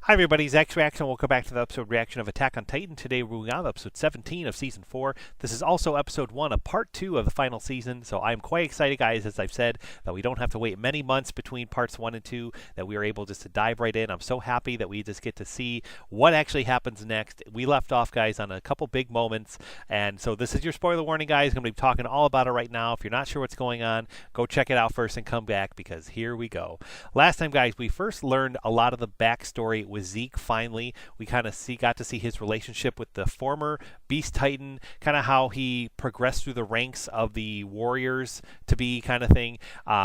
Hi everybody, Zach's Reaction. Welcome back to the episode reaction of Attack on Titan. Today we're moving on to episode 17 of season 4. This is also episode 1 of part 2 of the final season, so I'm quite excited, guys, as I've said, that we don't have to wait many months between parts 1 and 2, that we are able just to dive right in. I'm so happy that we just get to see what actually happens next. We left off, guys, on a couple big moments, and so this is your spoiler warning, guys. I'm going to be talking all about it right now. If you're not sure what's going on, go check it out first and come back, because here we go. Last time, guys, we first learned a lot of the backstory with Zeke. Finally, we kind of got to see his relationship with the former Beast Titan, kind of how he progressed through the ranks of the warriors to be kind of thing.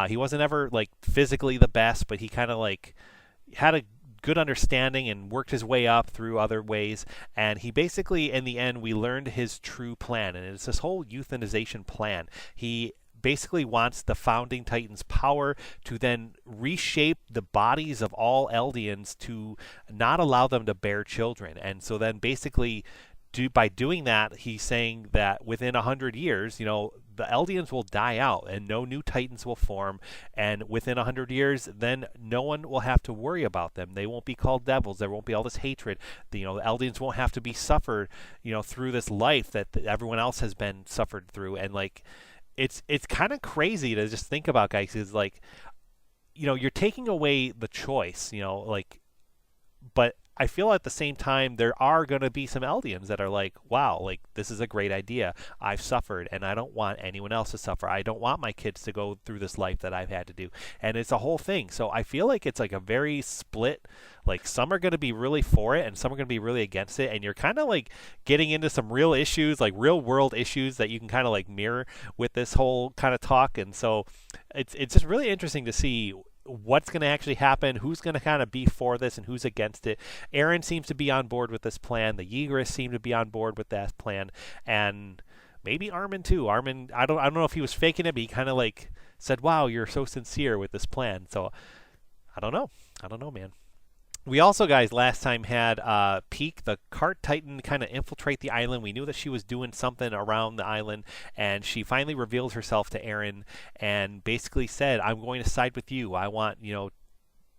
He wasn't ever like physically the best, but he kind of like had a good understanding and worked his way up through other ways. And he basically, in the end, we learned his true plan, and it's this whole euthanization plan. He basically wants the founding Titan's power to then reshape the bodies of all Eldians to not allow them to bear children. And so then basically by doing that, he's saying that within 100 years, you know, the Eldians will die out and no new Titans will form. And within 100 years, then no one will have to worry about them. They won't be called devils. There won't be all this hatred. You know, the Eldians won't have to be suffered, you know, through this life that everyone else has been suffered through. And like, it's kind of crazy to just think about, guys, is like, you know, you're taking away the choice, you know, like, but I feel at the same time there are going to be some Eldians that are like, wow, like this is a great idea. I've suffered and I don't want anyone else to suffer. I don't want my kids to go through this life that I've had to do. And it's a whole thing. So I feel like it's like a very split, like some are going to be really for it and some are going to be really against it. And you're kind of like getting into some real issues, like real world issues that you can kind of like mirror with this whole kind of talk. And so it's just really interesting to see what's going to actually happen, who's going to kind of be for this and who's against it. Eren seems to be on board with this plan. The Yeagerists seem to be on board with that plan, and maybe Armin too. Armin, I don't know if he was faking it, but he kind of like said, "Wow, you're so sincere with this plan." So I don't know, man. We also, guys, last time had Peak, the cart Titan, kind of infiltrate the island. We knew that she was doing something around the island, and she finally revealed herself to Eren and basically said, I'm going to side with you. I want, you know,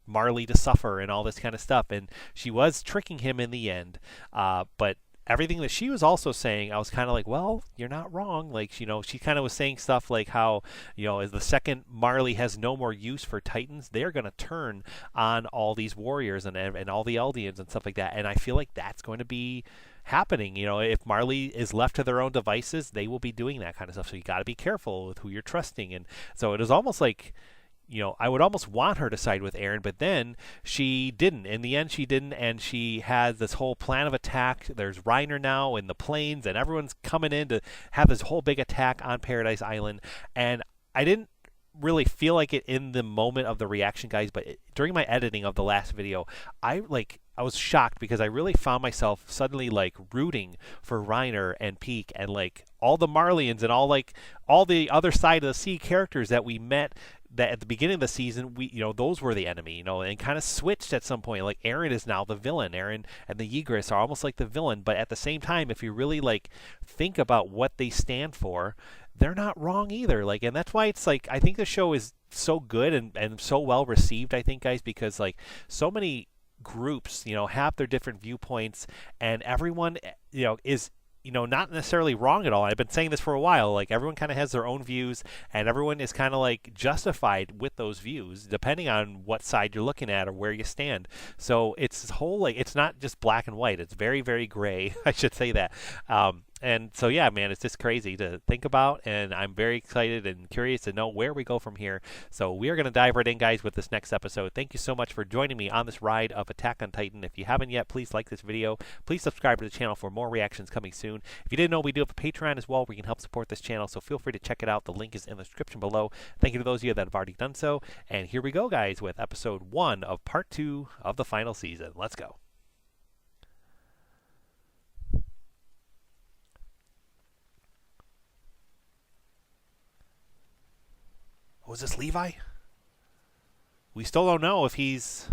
Marley to suffer and all this kind of stuff. And she was tricking him in the end. But everything that she was also saying, I was kind of like, well, you're not wrong. Like, you know, she kind of was saying stuff like how, you know, as the second Marley has no more use for Titans, they're going to turn on all these warriors and all the Eldians and stuff like that. And I feel like that's going to be happening. You know, if Marley is left to their own devices, they will be doing that kind of stuff. So you got to be careful with who you're trusting. And so it is almost like, you know, I would almost want her to side with Eren, but then she didn't. In the end, she didn't, and she has this whole plan of attack. There's Reiner now in the plains, and everyone's coming in to have this whole big attack on Paradise Island. And I didn't really feel like it in the moment of the reaction, guys, but during my editing of the last video, I was shocked because I really found myself suddenly like rooting for Reiner and Peak and like all the Marleans and all the other side of the sea characters that we met that at the beginning of the season, those were the enemy, and kind of switched at some point. Like Eren is now the villain. Eren and the Yeagerists are almost like the villain, but at the same time, if you really like think about what they stand for, they're not wrong either. Like, and that's why it's like I think the show is so good and so well received. I think, guys, because like so many groups, have their different viewpoints, and everyone, is not necessarily wrong at all. I've been saying this for a while. Like, everyone kind of has their own views, and everyone is kind of like justified with those views, depending on what side you're looking at or where you stand. So it's this whole, like, it's not just black and white. It's very, very gray. I should say that. And so, yeah, man, it's just crazy to think about, and I'm very excited and curious to know where we go from here. So we are going to dive right in, guys, with this next episode. Thank you so much for joining me on this ride of Attack on Titan. If you haven't yet, please like this video. Please subscribe to the channel for more reactions coming soon. If you didn't know, we do have a Patreon as well where you can help support this channel, so feel free to check it out. The link is in the description below. Thank you to those of you that have already done so. And here we go, guys, with episode 1 of part 2 of the final season. Let's go. Was this Levi? We still don't know if he's...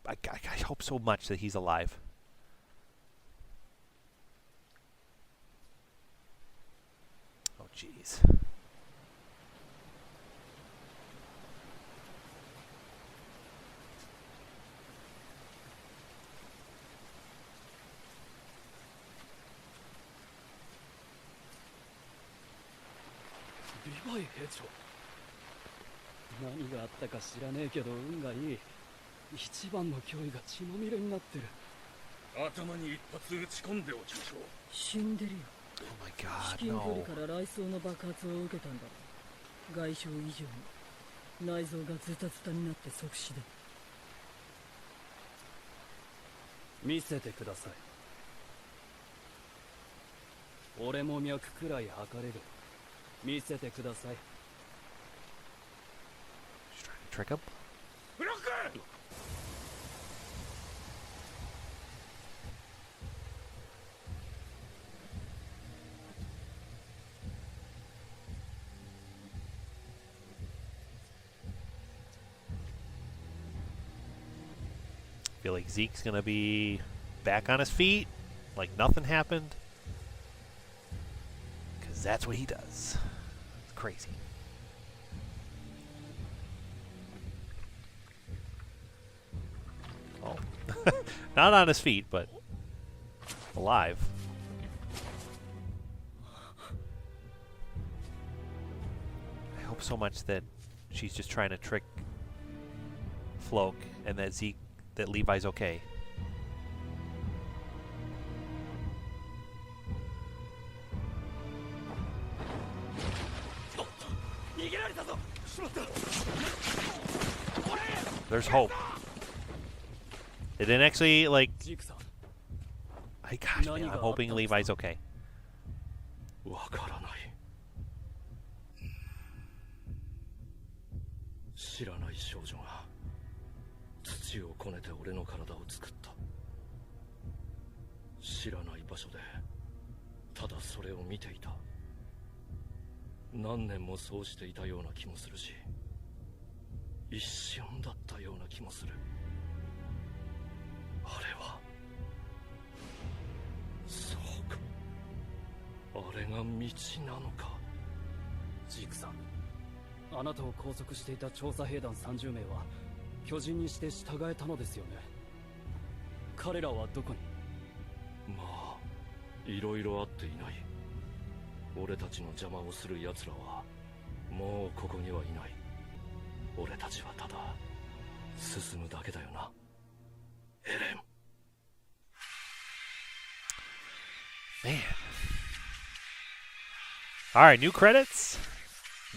I hope so much that he's alive. Oh, jeez. 兵長。何があったか知らねえけど運がいい。一番の脅威が血まみれになってる。頭に一発撃ち込んでおきましょう。死んでるよ。Oh my god, 至近距離 no. から雷槍の爆発を受けたんだ。外傷以上に内臓がズタズタになって即死だ。見せてください。俺も脈くらい測れる。見せてください。She's trying to trick him? ブロックI feel like Zeke's gonna be back on his feet, like nothing happened. Because that's what he does. It's crazy. Oh. Not on his feet, but alive. I hope so much that she's just trying to trick Floke and that Levi's okay. There's hope. It didn't actually, like... Gosh, man, I'm hoping Levi's okay. わからない。知らない少女が土をこねて俺の体を作った。知らない場所でただそれを見ていた。何年もそうしていたような気もするし、一瞬だったような気もする。あれはそうか、あれが道なのか。ジークさん、あなたを拘束していた調査兵団30名は巨人にして従えたのですよね。彼らはどこに？まあ、いろいろあっていない。俺たちの邪魔をする奴らはもうここにはいない。俺たちはただ進むだけだよな、エレン。Man. Alright, new credits.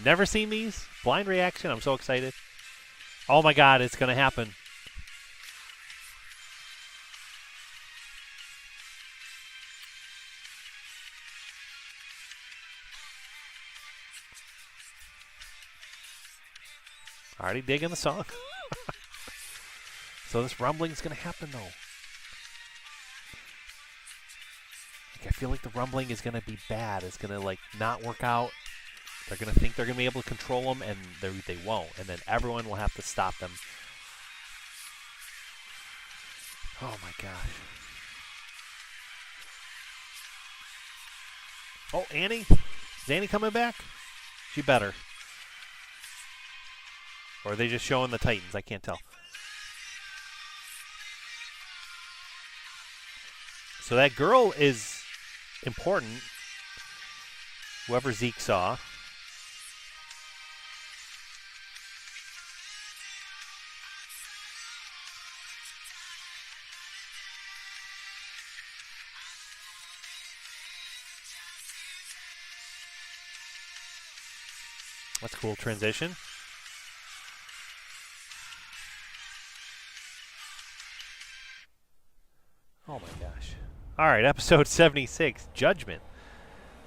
Never seen these. Blind reaction. I'm so excited. Oh my god, it's gonna happen. Already digging the song. So this rumbling's gonna happen though. I feel like the rumbling is gonna be bad. It's gonna like not work out. They're gonna think they're gonna be able to control them, and they won't. And then everyone will have to stop them. Oh my gosh. Oh, Annie? Is Annie coming back? She better. Or are they just showing the Titans? I can't tell. So that girl is important. Whoever Zeke saw. That's a cool transition. Oh my gosh. Alright, episode 76, Judgment.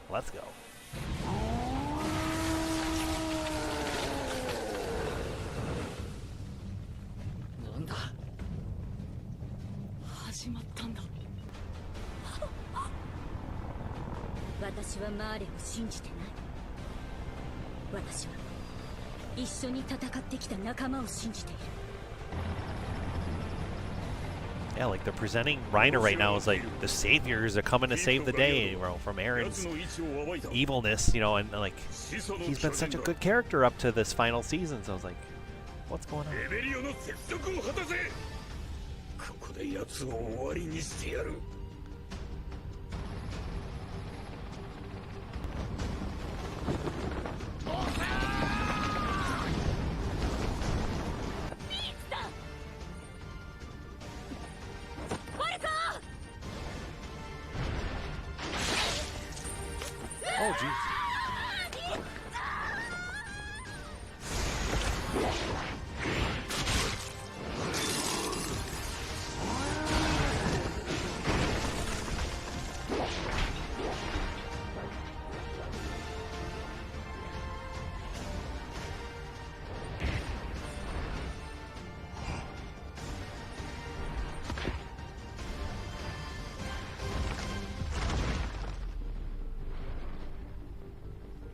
Let's go. Nanda? 始まったんだ。私はマーレを信じてない。私は一緒に戦ってきた仲間を信じている。Yeah, like they're presenting Reiner right now as like the saviors are coming to save the day, you know, from Eren's evilness, you know, and like he's been such a good character up to this final season. So I was like, what's going on?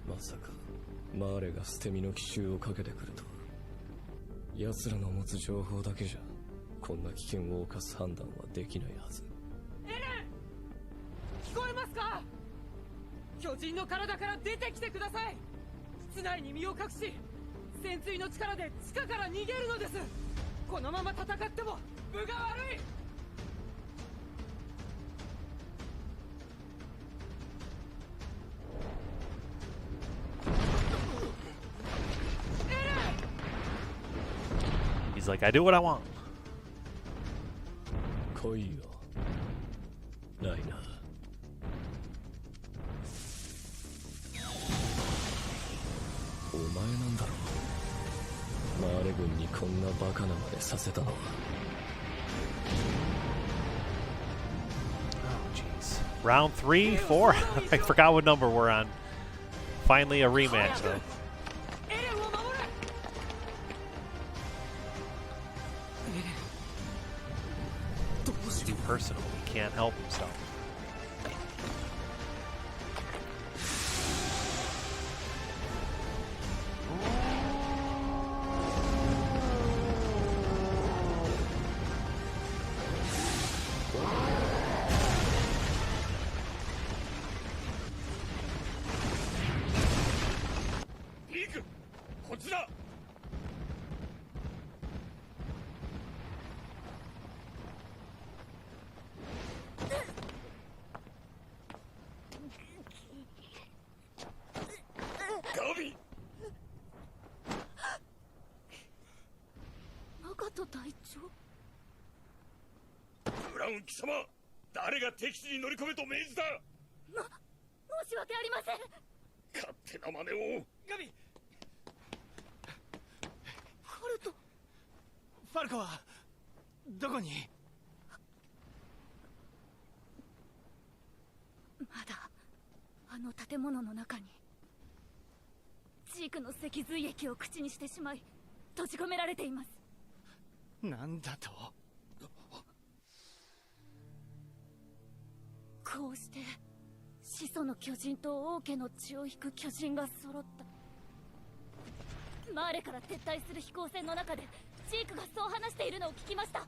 まさかマーレが捨て身の奇襲をかけてくるとは。奴らの持つ情報だけじゃこんな危険を冒す判断はできないはず。エレン、聞こえますか？巨人の体から出てきてください。室内に身を隠し、潜水の力で地下から逃げるのです。このまま戦っても分が悪い。He's like, I do what I want. 来いよ、ライナー。お前なんだろう。マーレ軍にこんなバカなまでさせたのは。Oh, jeez. Round 3, 4? I forgot what number we're on. Finally a rematch, though. It's too personal. He can't help himself.ン貴様、誰が敵地に乗り込めと命じた。申し訳ありません。勝手な真似を。ガビ、ハルト。ファルコはどこに？まだあの建物の中に。ジークの脊髄液を口にしてしまい閉じ込められています。なんだと？こうして始祖の巨人と王家の血を引く巨人が揃った。マーレから撤退する飛行船の中でジークがそう話しているのを聞きました。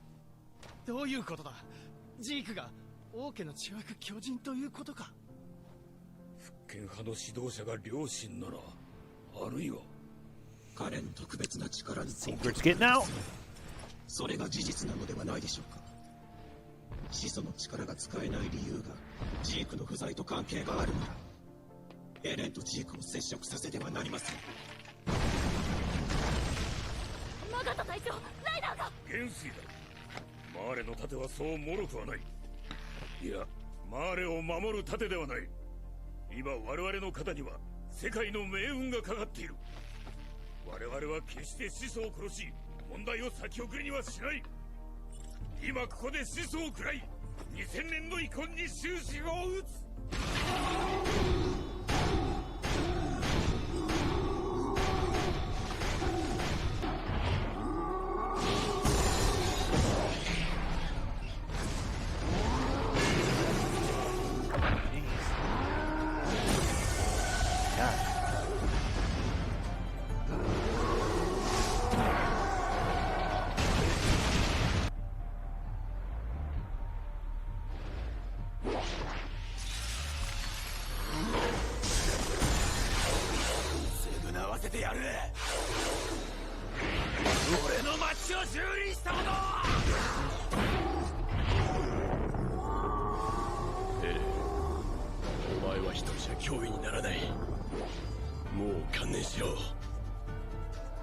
どういうことだ？ジークが王家の血を引く巨人ということか？復権派の指導者が両親なら、あるいは彼の特別な力に Secret's getting out. それが事実なのではないでしょうか。始祖の力が使えない理由がジークの不在と関係があるなら、エレンとジークを接触させてはなりません。マガト隊長、ライナーが。元帥だ。マーレの盾はそう脆くはない。いや、マーレを守る盾ではない。今我々の肩には世界の命運がかかっている。我々は決して始祖を殺し問題を先送りにはしない。今ここで始祖を食らい、2000年の遺恨に終止符を打つ。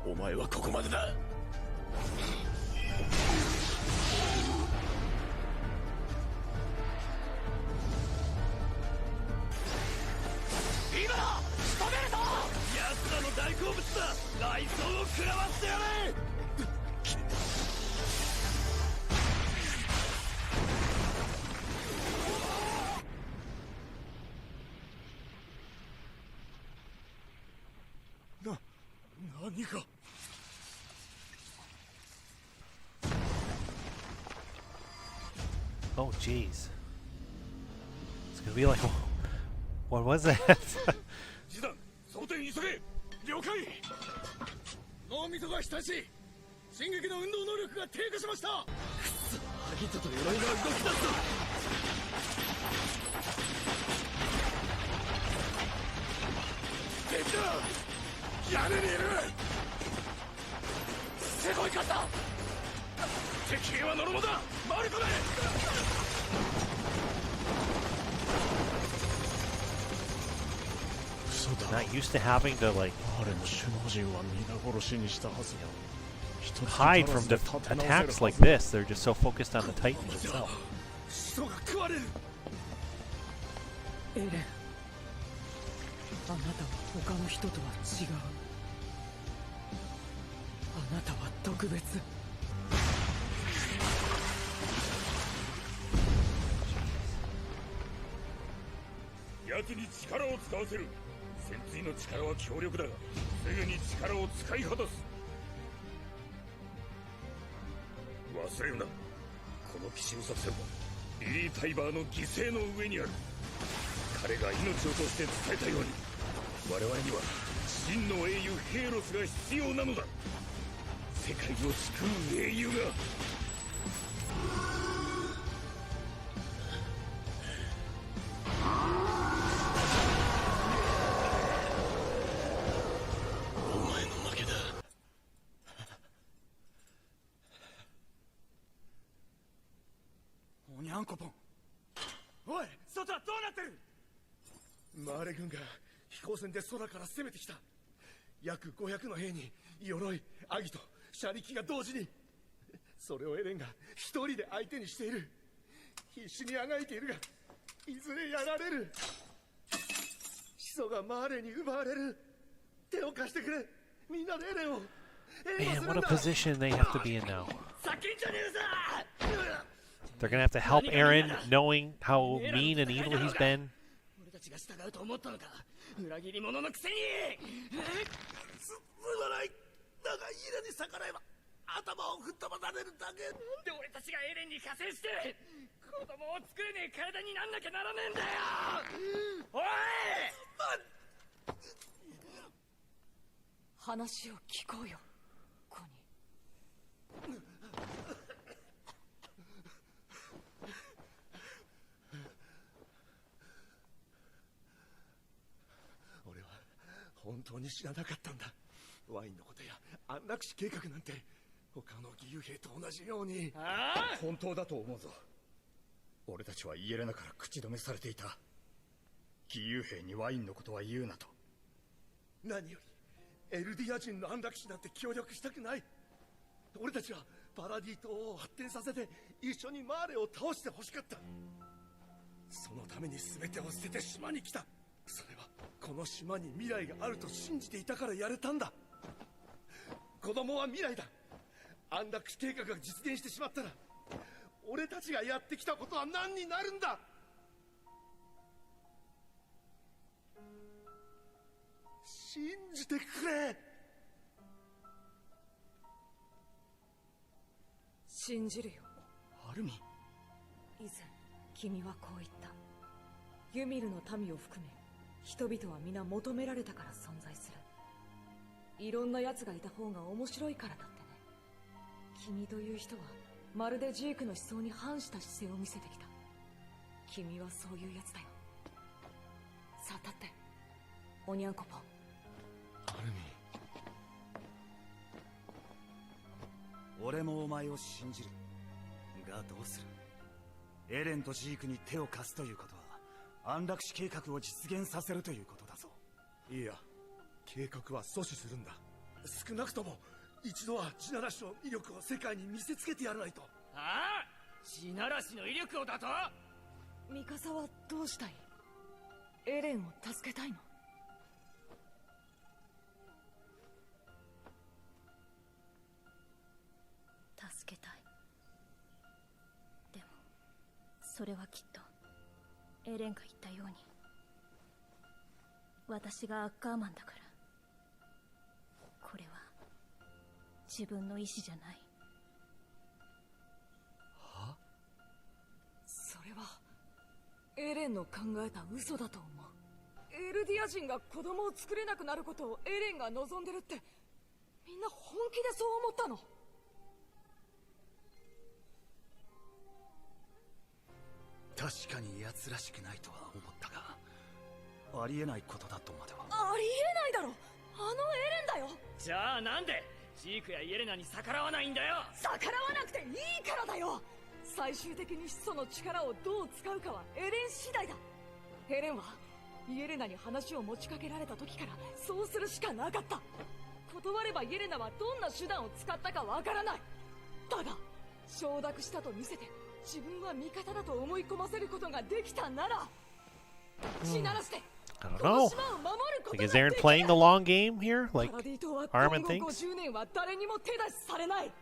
お前はここまでだ。今だ！仕留めるぞ！奴らの大好物だ！雷槍を食らわせてやれ！ Oh, jeez. It's gonna be like, what was that? 示談装填急げ。了解。脳みそが親しい。進撃の運動能力が低下しました。くそ、ハギトと鎧が動き出す。敵だ。屋根にいる。すごい数だ。敵兵はノロモだ。回り込め。Not used to having to like 彼の首脳陣は皆殺しにしたはず。 hide from attacks like this. They're just so focused on the Titan itself. 始祖が食われる。エレン、あなたは他の人とは違う。あなたは特別。奴に力を使わせる。潜水の力は強力だが、すぐに力を使い果たす。忘れるな。この奇襲作戦はビリー・タイバーの犠牲の上にある。彼が命をとして伝えたように、我々には真の英雄ヘイロスが必要なのだ。世界を救う英雄が。お前の負けだ。おにゃんこぽん。おい、外はどうなってる？マーレ軍が飛行船で空から攻めてきた。約500の兵に鎧、アギト、車力が同時に。それをエレンが一人で相手にしている。必死にあがいているが、いずれやられる。始祖がマーレに奪われる。手を貸してくれ。みんなでエレンを。Man, what a position they have to be in now. They're gonna have to help Eren, knowing how mean and evil he's been. 俺たちが従うと思ったのか。裏切り者のくせに。すまない。だがイラに逆らえば頭を吹っ飛ばされるだけ。なんで俺たちがエレンに加勢して子供を作れねえ体になんなきゃならねえんだよ。おい、話を聞こうよ、コニー。俺は本当に知らなかったんだ。ワインのことや安楽死計画なんて他の義勇兵と同じように。本当だと思うぞ。俺たちはイエレナから口止めされていた。義勇兵にワインのことは言うなと。何よりエルディア人の安楽死なんて協力したくない。俺たちはパラディ島を発展させて一緒にマーレを倒してほしかった。そのために全てを捨てて島に来た。それはこの島に未来があると信じていたからやれたんだ。子供は未来だ。安楽死計画が実現してしまったら俺たちがやってきたことは何になるんだ。信じてくれ。信じるよ。アルミン。以前君はこう言った。ユミルの民を含め人々は皆求められたから存在する。いろんな奴がいた方が面白いからだってね。君という人はまるでジークの思想に反した姿勢を見せてきた。君はそういう奴だよ。さあ立って、おにゃんこぽん。アルミン。俺もお前を信じるがどうする。エレンとジークに手を貸すということは安楽死計画を実現させるということだぞ。いや、計画は阻止するんだ。少なくとも一度は地ならしの威力を世界に見せつけてやらないと。ああ、地ならしの威力をだと。ミカサはどうしたい？エレンを助けたいの？助けたい。でもそれはきっとエレンが言ったように私がアッカーマンだから。これは自分の意志じゃない。は？レンの考えた嘘だと思う。エルディア人が子供を作れなくなることをエレンが望んでるって、みんな本気でそう思ったの？確かに奴らしくないとは思ったが、ありえないことだとまでは。ありえないだろ、あのエレンだよ。じゃあなんでジークやイエレナに逆らわないんだよ。逆らわなくていいからだよ。最終的に始祖の力をどう使うかはエレン次第だ。エレンはイエレナに話を持ちかけられた時からそうするしかなかった。断ればイエレナはどんな手段を使ったかわからない。だが承諾したと見せて自分は味方だと思い込ませることができたなら、地ならして I don't know. Like, is Eren playing the long game here? Like Armin thinks? 50年は誰にも手出しされない。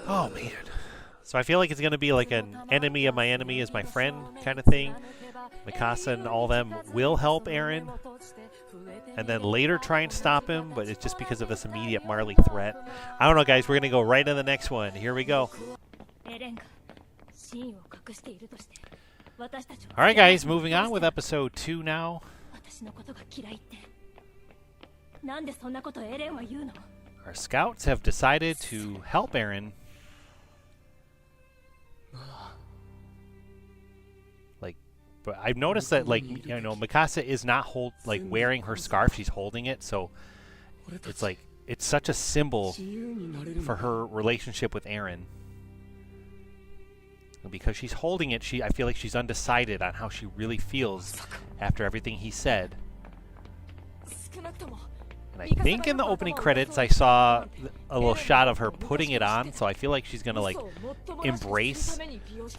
Oh man. So I feel like it's going to be like an enemy of my enemy is my friend kind of thing. Mikasa and all them will help Eren, and then later try and stop him, but it's just because of this immediate Marley threat. I don't know, guys. We're going to go right to the next one. Here we go. Alright, guys. Moving on with episode 2 now. Our scouts have decided to help Eren. But I've noticed that, like, you know, Mikasa is not wearing her scarf. She's holding it, so it's like it's such a symbol for her relationship with Eren. And because she's holding it, I feel like she's undecided on how she really feels after everything he said. And I think in the opening credits I saw a little shot of her putting it on, so I feel like she's gonna like embrace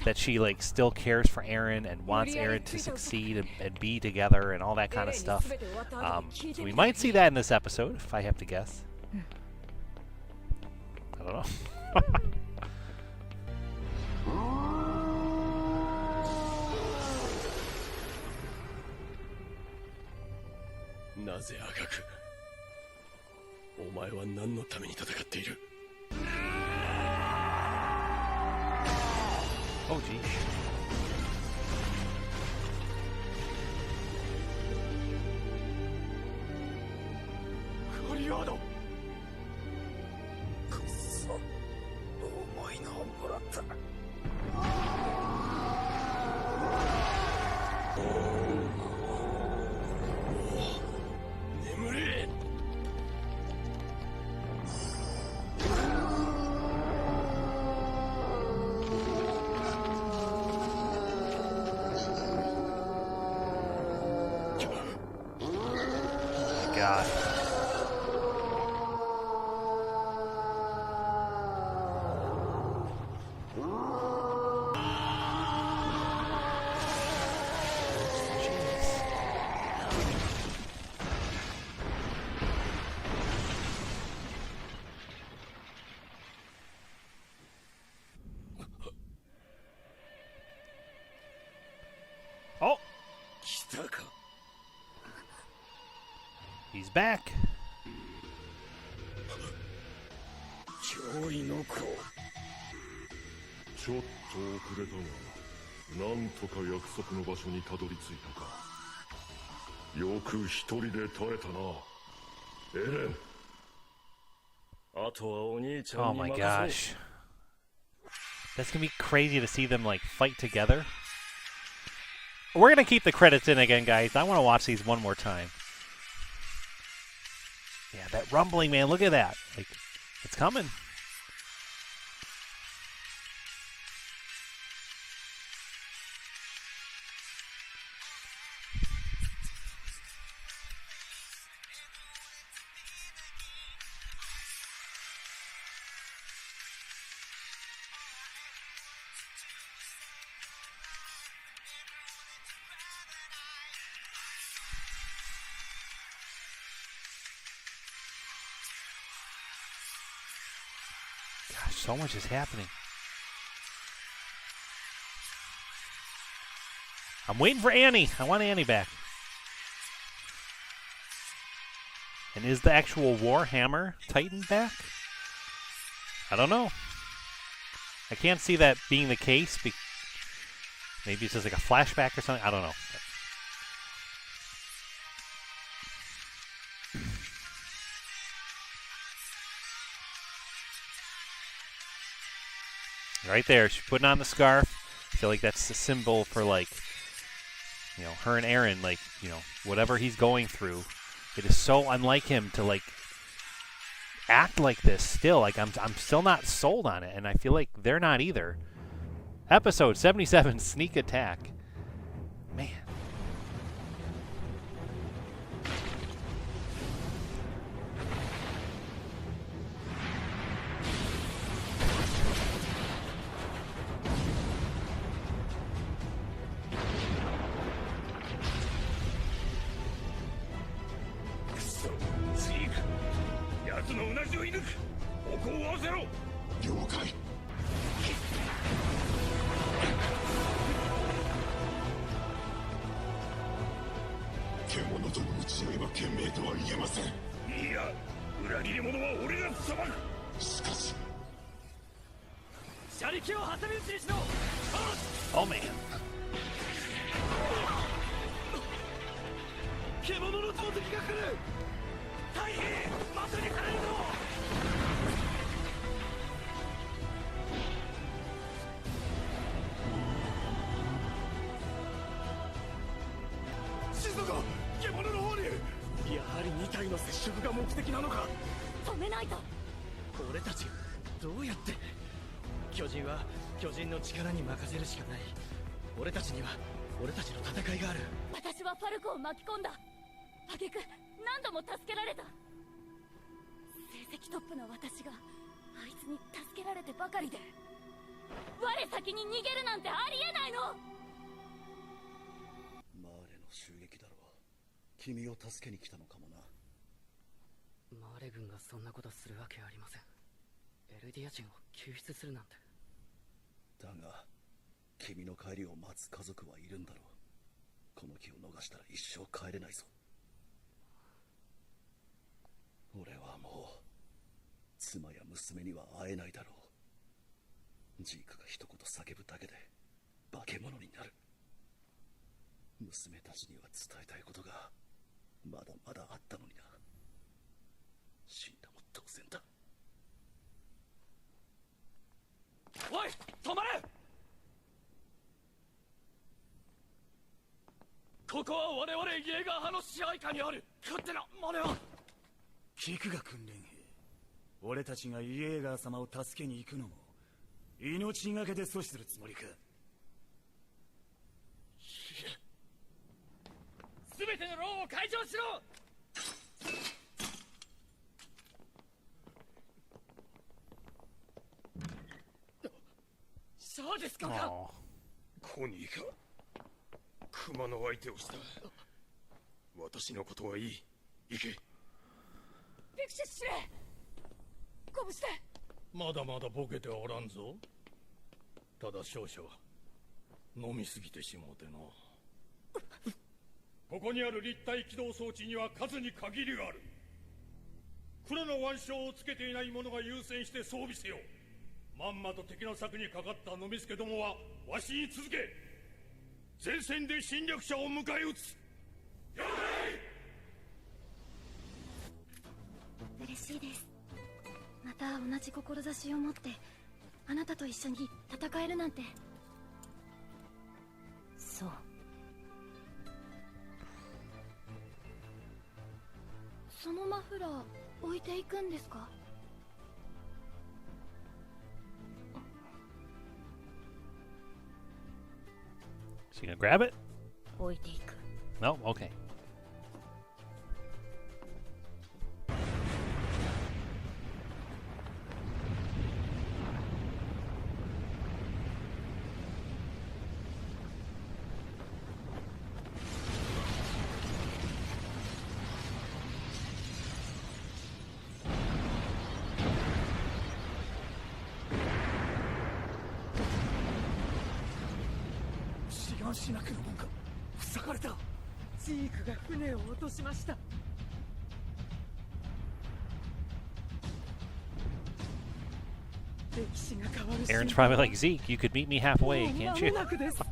that she like still cares for Eren and wants Eren to succeed and be together and all that kind of stuff. So we might see that in this episode, if I have to guess. I don't know. Oh, gee. God. Oh! He's back. ちょっと遅れたが、なんとか約束の場所にたどり着いたか。よく一人で耐えたな、エレン。あとはお兄ちゃん Oh に my 任せろ。 gosh. That's gonna be crazy to see them like fight together. We're gonna keep the credits in again, guys. I want to watch these one more time. Yeah, that rumbling, man. Look at that. Like, it's coming. Gosh, so much is happening. I'm waiting for Annie. I want Annie back. And is the actual Warhammer Titan back? I don't know. I can't see that being the case. Maybe it's just like a flashback or something. I don't know. Right there, she's putting on the scarf. I feel like that's a symbol for, like, you know, her and Eren, like, you know, whatever he's going through. It is so unlike him to, like, act like this still. Like, I'm still not sold on it, and I feel like they're not either. Episode 77, Sneak Attack. Man. Oh man.マーレ軍がそんなことするわけありません。エルディア人を救出するなんて。だが君の帰りを待つ家族はいるんだろう。この気を逃したら一生帰れないぞ。俺はもう妻や娘には会えないだろう。ジークが一言叫ぶだけで化け物になる。娘たちには伝えたいことがまだまだあったのにな。死んだも当然だ。おい、止まれ！ここは我々イェーガー派の支配下にある。勝手な真似は。キクが訓練兵。俺たちがイェーガー様を助けに行くのも命がけで阻止するつもりか。全ての牢を解錠しろ。そうですか。コニーか。熊の相手をした。私のことはいい。行け。ピクシス司令、鼓舞して。まだまだボケてはおらんぞ。ただ少々飲みすぎてしもうての。ここにある立体起動装置には数に限りがある。黒の腕章をつけていない者が優先して装備せよ。まんまと敵の策にかかった飲みつけどもはわしに続け。前線で侵略者を迎え撃つ。嬉しいです。また同じ志を持ってあなたと一緒に戦えるなんて。そう。そのマフラー置いていくんですか？Is she gonna grab it? 置いていく。No? Okay. 我慢しなくのもんか。塞がれた。ジークが船を落としました。歴史が変わる。 Eren's probably like, Zeke, you could meet me halfway, can't you? 間もなくです。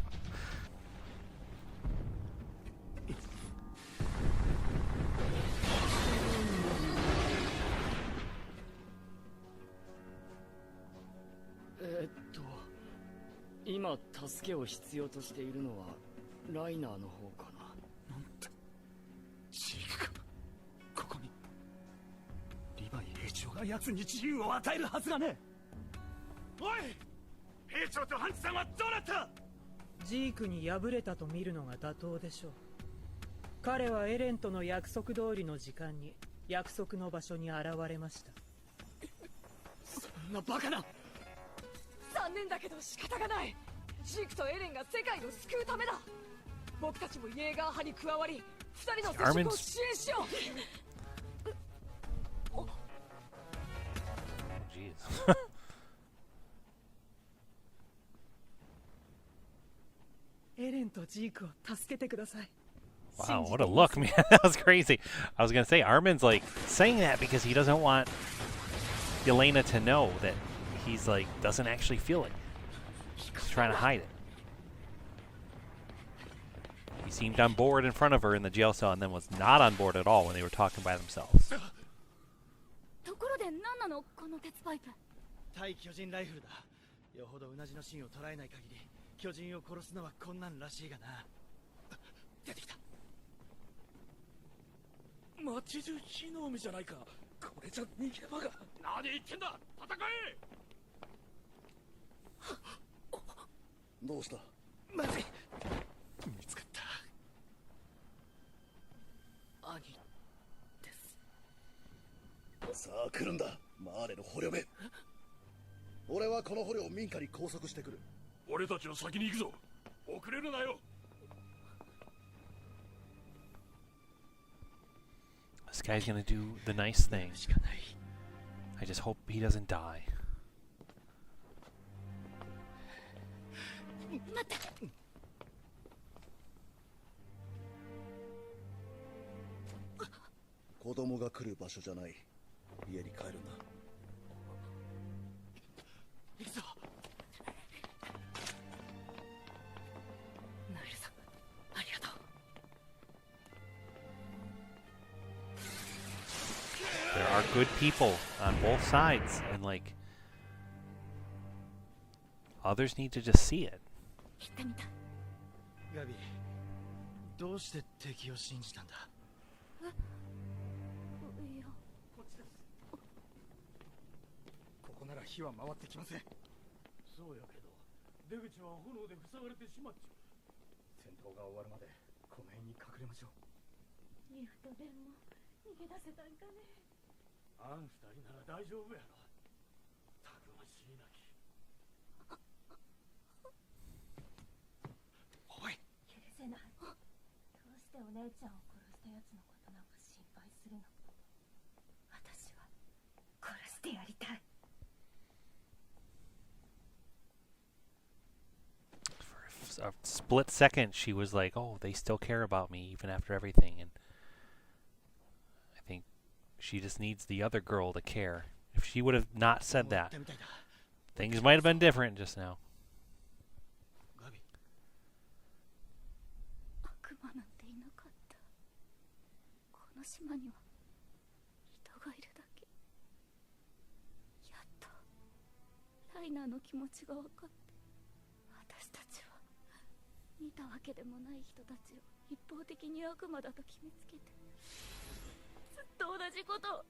今助けを必要としているのはライナーの方かな。なんてジークか。ここにリヴァイ兵長が奴に自由を与えるはずがねえ。おい、兵長とハンチさんはどうなった。ジークに敗れたと見るのが妥当でしょう。彼はエレンとの約束通りの時間に約束の場所に現れました。そんなバカな。残念だけど仕方がない。ジークとエレンが世界を救うためだ。僕たちもイエーガー派に加わり、二人の接触を支援しよう。Jeez. エレンとジークを助けてください。 Wow, what a look, man. That was crazy. I was going to say, Armin's like saying that because he doesn't want Yelena to know that he's like, doesn't actually feel it. He's trying to hide it. He seemed on board in front of her in the jail cell and then was not on board at all when they were talking by themselves. ところで何なのこの鉄パイプ。対巨人ライフルだ。よほどうなじの芯を捉えない限り巨人を殺すのは困難らしいがな。出てきた。街中火の海じゃないか。これじゃ逃げ場が。何言ってんだ。戦え。どうした。まずい。見つかった。兄です。さあ来るんだ、マーレの捕虜め。俺はこの捕虜を民家に拘束してくる。俺たちは先に行くぞ。遅れるなよ。This guy's gonna do the nice thing. I just hope he doesn't die. 待って。子供が来る場所じゃない。家に帰るんだ。行くぞ。ナイルさん、ありがとう。There are good people on both sides, and like others need to just see it. 行ってみたい。ガビ、どうして敵を信じたんだ。いや、こっちです。ここなら火は回ってきません。そうやけど出口は炎で塞がれてしまっちゃう。戦闘が終わるまでこの辺に隠れましょう。リフとレンも逃げ出せたんかね。あん二人なら大丈夫やろ。たくましいなき。おい、許せない。どうしてお姉ちゃんを殺したやつのことなんか心配するの。私は殺してやりたい。For a split second, she was like, "Oh, they still care about me even after everything," and I think she just needs the other girl to care. If she would have not said that, things might have been different just now. 悪魔なんていなかった。この島には人がいるだけ。やっとライナーの気持ちが分かって、私たちは見たわけでもない人たちを一方的に悪魔だと決めつけて、ずっと同じことを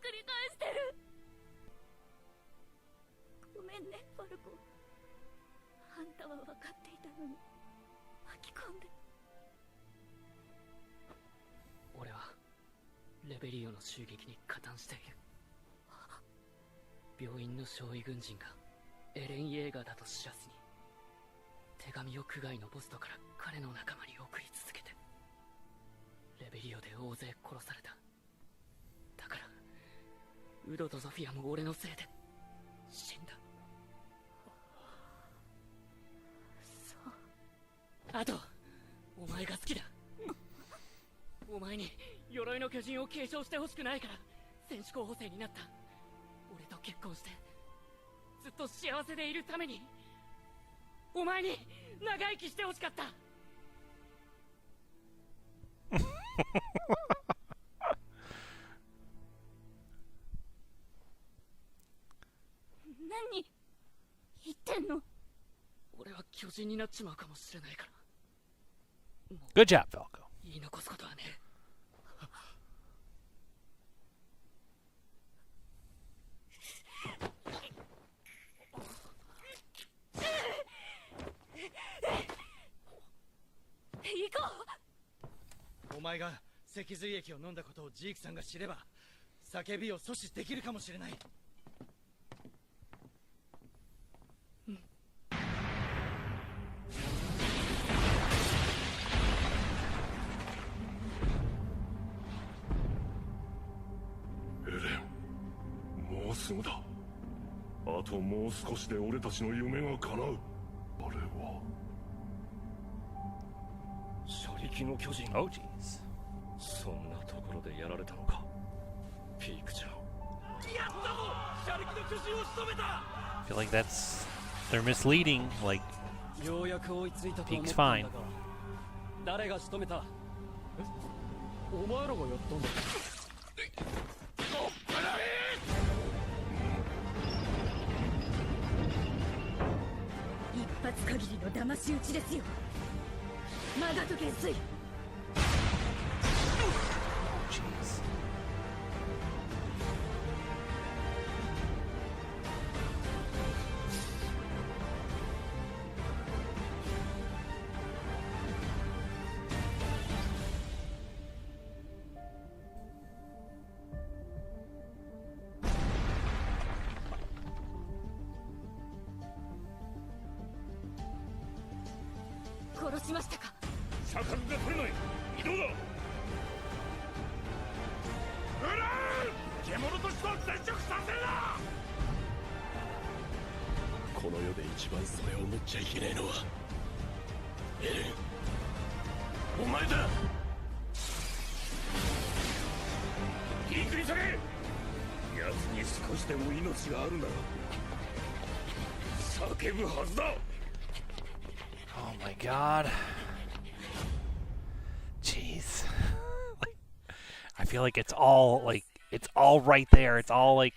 繰り返してる。ごめんね、ファルコ。あんたは分かっていたのに巻き込んで。俺はレベリオの襲撃に加担している。病院の少尉軍人がエレン・イェーガーだと知らずに手紙を区外のボストから彼の仲間に送り続けて、レベリオで大勢殺された。だからウドとソフィアも俺のせいで死んだ。あとお前が好きだ。お前に鎧の巨人を継承してほしくないから戦士候補生になった。俺と結婚してずっと幸せでいるためにお前に長生きしてほしかった。何言ってんの？俺は巨人になっちまうかもしれないから。 Good job, Falco. 言い残すことはね。行こう。お前が脊髄液を飲んだことをジークさんが知れば叫びを阻止できるかもしれない。もうすぐだ。あともう少しで俺たちの夢が叶う。あれは車力の巨人。 Oh, jeez. そんなところでやられたのか、ピークちゃん。やったぞ、車力の巨人を仕留めた。 I feel like they're misleading. Like ようやく追いついたと思っ Peak's たん fine. だが、誰が仕留めた？お前らがやったんだ。一発限りの騙し討ちですよ。マガト元帥。 Jeez. 殺しましたか？車格が取れない。移動だ。獣として接触させるな。この世で一番それを思っちゃいけねえのはエレン、お前だ。切り繰り下げ。奴に少しでも命があるなら叫ぶはずだ。 Oh my god. Jeez. Like, I feel like it's all right there. It's all like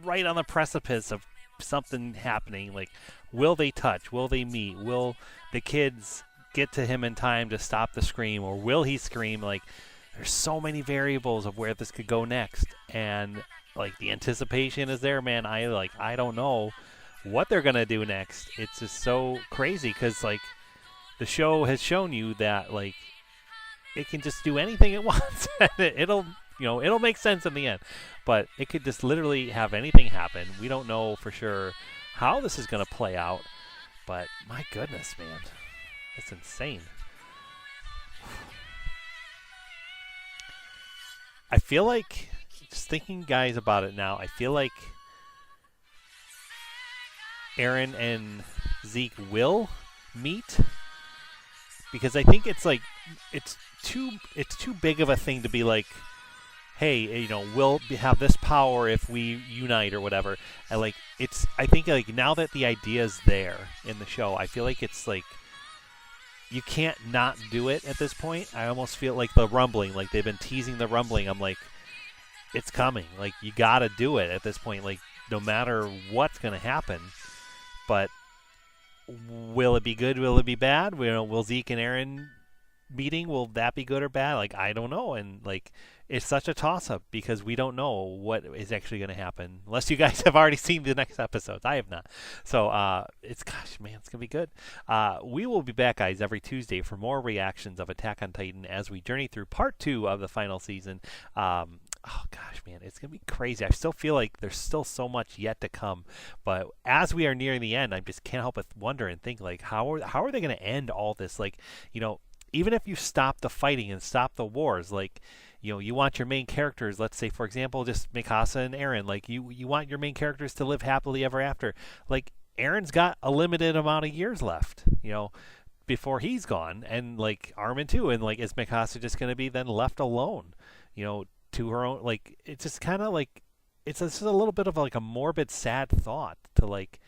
right on the precipice of something happening. Like, will they touch? Will they meet? Will the kids get to him in time to stop the scream, or will he scream? Like, there's so many variables of where this could go next, and like the anticipation is there, man. I don't know what they're gonna do next. It's just so crazy because like the show has shown you that like it can just do anything it wants. it'll make sense in the end, but it could just literally have anything happen. We don't know for sure how this is gonna play out, but my goodness, man, it's insane. I feel like, just thinking guys about it now, I feel like Eren and Zeke will meet, because I think it's like it's too big of a thing to be like, hey, we'll have this power if we unite or whatever. And like I think like now that the idea is there in the show, I feel like it's like you can't not do it at this point. I almost feel like the rumbling, like they've been teasing the rumbling. I'm like, it's coming. Like you gotta do it at this point. Like no matter what's gonna happen. But will it be good? Will it be bad? Will Zeke and Eren meeting, will that be good or bad? Like, I don't know. And like, it's such a toss-up because we don't know what is actually going to happen. Unless you guys have already seen the next episodes. I have not. So it's going to be good. We will be back, guys, every Tuesday for more reactions of Attack on Titan as we journey through part 2 of the final season. Oh gosh, man, it's gonna be crazy. I still feel like there's still so much yet to come, but as we are nearing the end, I just can't help but wonder and think like, how are they gonna end all this? Like, even if you stop the fighting and stop the wars, like, you want your main characters, let's say for example, just Mikasa and Eren, like you want your main characters to live happily ever after. Like Eren's got a limited amount of years left. before he's gone, and like Armin too, and like is Mikasa just going to be then left alone, to her own? Like it's just kind of like it's just a little bit of like a morbid, sad thought to like.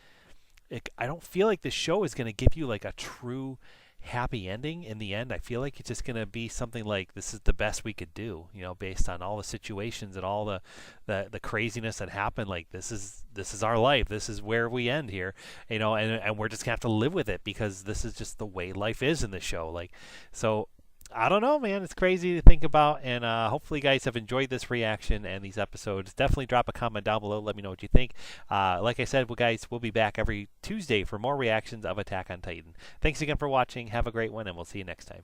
I don't feel like the show is going to give you like a true happy ending in the end. I feel like it's just going to be something like this is the best we could do, based on all the situations and all the craziness that happened. Like this is our life. This is where we end here, and we're just going to have to live with it because this is just the way life is in the show. Like, so I don't know, man. It's crazy to think about, and hopefully you guys have enjoyed this reaction and these episodes. Definitely drop a comment down below. Let me know what you think. Like I said, we'll be back every Tuesday for more reactions of Attack on Titan. Thanks again for watching. Have a great one, and we'll see you next time.